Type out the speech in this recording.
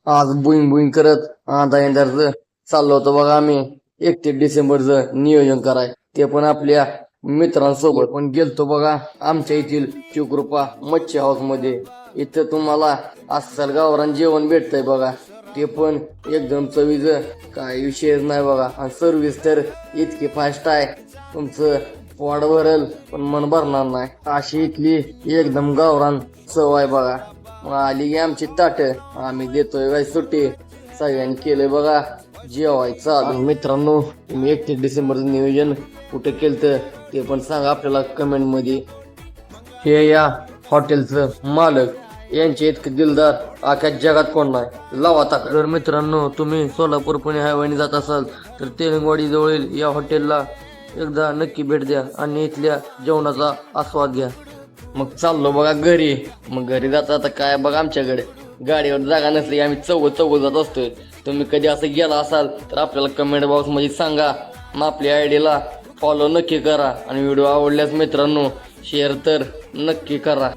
आज बुईंग बुईंग करत आधा येणारच चाललो होतो बघा आम्ही 31 डिसेंबरचं नियोजन कराय ते पण आपल्या मित्रांसोबत पण गेलतो बघा आमच्या येथील शिवकृपा मच्छी हाऊस मध्ये. इथं तुम्हाला अस्सल गावरान जेवण भेटतंय बघा, ते पण एकदम चवीचं, काय विषयच नाही बघा. आणि सर्व्हिस तर इतकी फास्ट आहे, तुमचं पोट भरल पण मन भरणार नाही अशी इथली एकदम गावरान चव आहे बघा. मग आली की आमची ताट, आम्ही देतोय काय सुट्टी, सगळ्यांनी केलंय बघा जेवायचं. आणि मित्रांनो, तुम्ही 31 डिसेंबरचं नियोजन कुठे केलं ते पण सांगा आपल्याला कमेंट मध्ये. हे या हॉटेलचं मालक यांचे इतके दिलदार अख्ख्या जगात कोण नाही, लावा टाका. जर मित्रांनो तुम्ही सोलापूर पुणे हायवेने जात असाल तर तेलंगवाडी जवळील या हॉटेलला एकदा नक्की भेट द्या आणि इथल्या जेवणाचा आस्वाद घ्या. मग चाललो बघा घरी. मग घरी जाता आता काय बघा, आमच्याकडे गाडीवर जागा नसली आम्ही चौघ जात असतोय. तुम्ही कधी असं गेला असाल तर आपल्याला कमेंट बॉक्स मध्ये सांगा. मग आपल्या आयडीला फॉलो नक्की करा आणि व्हिडिओ आवडल्यास मित्रांनो शेअर तर नक्की करा.